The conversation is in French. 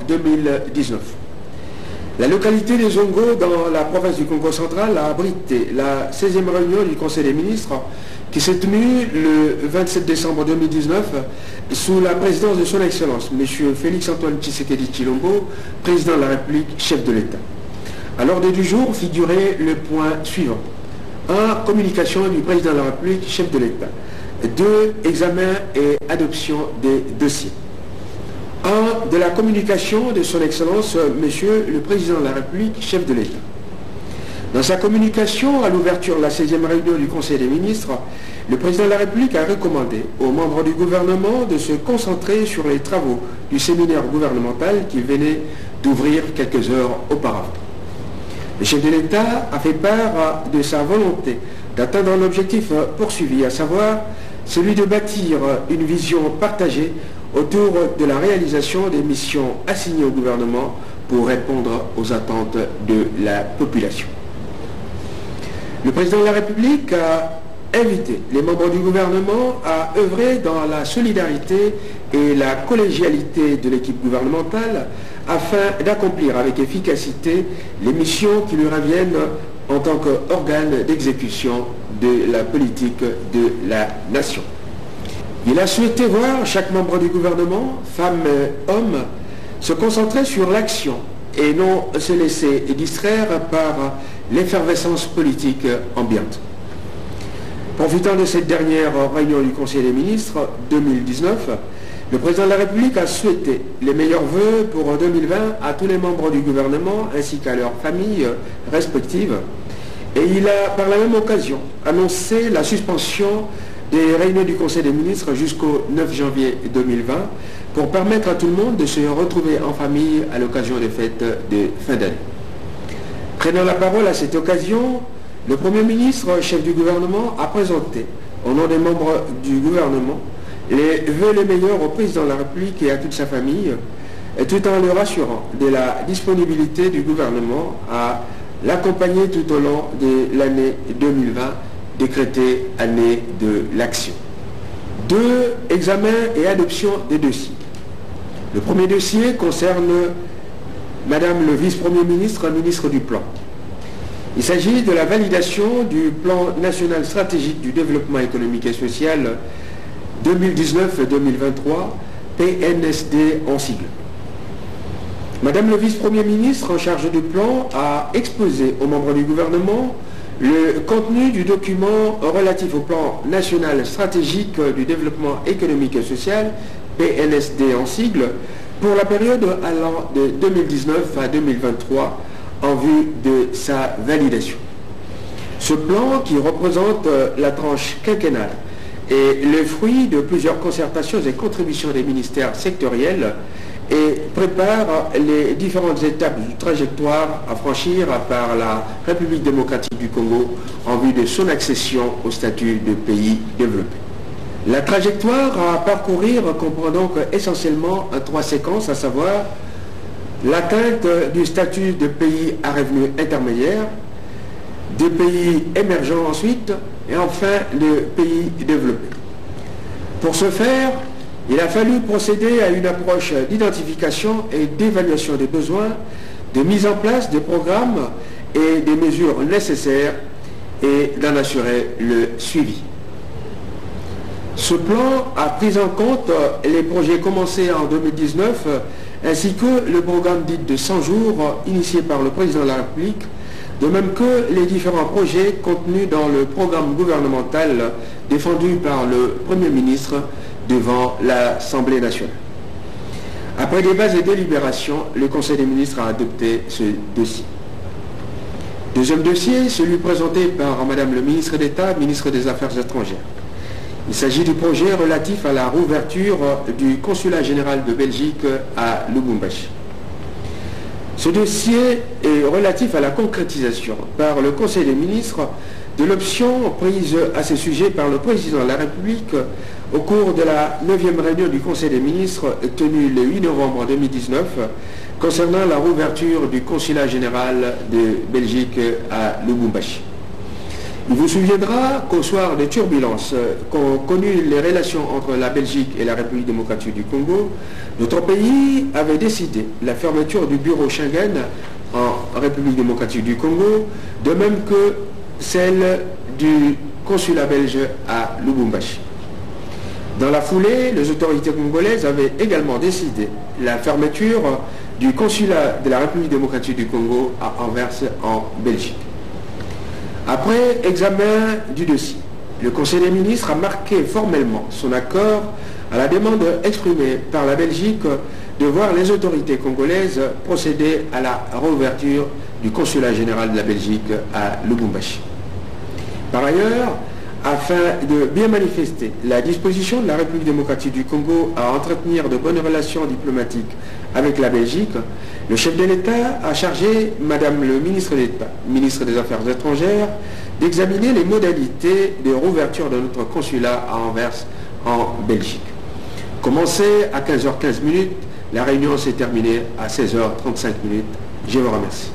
2019. La localité de Zongo, dans la province du Congo central, a abrité la 16e réunion du Conseil des ministres qui s'est tenue le 27 décembre 2019 sous la présidence de son Excellence, M. Félix-Antoine Tshisekedi Tshilombo, président de la République, chef de l'État. À l'ordre du jour figurait le point suivant. 1. Communication du président de la République, chef de l'État. 2. Examen et adoption des dossiers. 1. De la communication de son Excellence, Monsieur le Président de la République, chef de l'État. Dans sa communication à l'ouverture de la 16e réunion du Conseil des ministres, le Président de la République a recommandé aux membres du gouvernement de se concentrer sur les travaux du séminaire gouvernemental qu'il venait d'ouvrir quelques heures auparavant. Le chef de l'État a fait part de sa volonté d'atteindre l'objectif poursuivi, à savoir celui de bâtir une vision partagée autour de la réalisation des missions assignées au gouvernement pour répondre aux attentes de la population. Le président de la République a invité les membres du gouvernement à œuvrer dans la solidarité et la collégialité de l'équipe gouvernementale afin d'accomplir avec efficacité les missions qui lui reviennent en tant qu'organe d'exécution de la politique de la nation. Il a souhaité voir chaque membre du gouvernement, femmes et hommes, se concentrer sur l'action et non se laisser distraire par l'effervescence politique ambiante. Profitant de cette dernière réunion du Conseil des ministres 2019, le président de la République a souhaité les meilleurs vœux pour 2020 à tous les membres du gouvernement ainsi qu'à leurs familles respectives. Et il a par la même occasion annoncé la suspension des réunions du Conseil des ministres jusqu'au 9 janvier 2020 pour permettre à tout le monde de se retrouver en famille à l'occasion des fêtes de fin d'année. Prenant la parole à cette occasion, le Premier ministre, chef du gouvernement, a présenté, au nom des membres du gouvernement, les vœux les meilleurs au président de la République et à toute sa famille, tout en le rassurant de la disponibilité du gouvernement à l'accompagner tout au long de l'année 2020, décrétée année de l'action. 2. Examen et adoption des dossiers. Le premier dossier concerne Madame le vice-premier ministre, ministre du Plan. Il s'agit de la validation du plan national stratégique du développement économique et social 2019-2023, PNSD en sigle. Madame le vice-premier ministre en charge du plan a exposé aux membres du gouvernement le contenu du document relatif au plan national stratégique du développement économique et social, PNSD en sigle, pour la période allant de 2019 à 2023 en vue de sa validation. Ce plan, qui représente la tranche quinquennale, est le fruit de plusieurs concertations et contributions des ministères sectoriels et prépare les différentes étapes du trajectoire à franchir par la République démocratique du Congo en vue de son accession au statut de pays développé. La trajectoire à parcourir comprend donc essentiellement 3 séquences, à savoir l'atteinte du statut de pays à revenu intermédiaire, des pays émergents ensuite, et enfin le pays développé. Pour ce faire, il a fallu procéder à une approche d'identification et d'évaluation des besoins, de mise en place des programmes et des mesures nécessaires et d'en assurer le suivi. Ce plan a pris en compte les projets commencés en 2019 ainsi que le programme dit de 100 jours initié par le président de la République, de même que les différents projets contenus dans le programme gouvernemental défendu par le Premier ministre devant l'Assemblée nationale. Après débats et délibérations, le Conseil des ministres a adopté ce dossier. Deuxième dossier, celui présenté par Madame le ministre d'État, ministre des Affaires étrangères. Il s'agit du projet relatif à la rouverture du consulat général de Belgique à Lubumbashi. Ce dossier est relatif à la concrétisation par le Conseil des ministres de l'option prise à ce sujet par le président de la République au cours de la 9e réunion du Conseil des ministres tenue le 8 novembre 2019 concernant la rouverture du consulat général de Belgique à Lubumbashi. Il vous souviendra qu'au soir des turbulences qu'ont connues les relations entre la Belgique et la République démocratique du Congo, notre pays avait décidé la fermeture du bureau Schengen en République démocratique du Congo, de même que celle du consulat belge à Lubumbashi. Dans la foulée, les autorités congolaises avaient également décidé la fermeture du consulat de la République démocratique du Congo à Anvers en Belgique. Après examen du dossier, le Conseil des ministres a marqué formellement son accord à la demande exprimée par la Belgique de voir les autorités congolaises procéder à la réouverture du consulat général de la Belgique à Lubumbashi. Par ailleurs, afin de bien manifester la disposition de la République démocratique du Congo à entretenir de bonnes relations diplomatiques avec la Belgique, le chef de l'État a chargé Madame le ministre d'État, ministre des Affaires étrangères, d'examiner les modalités de réouverture de notre consulat à Anvers en Belgique. Commencé à 15h15, la réunion s'est terminée à 16h35. Je vous remercie.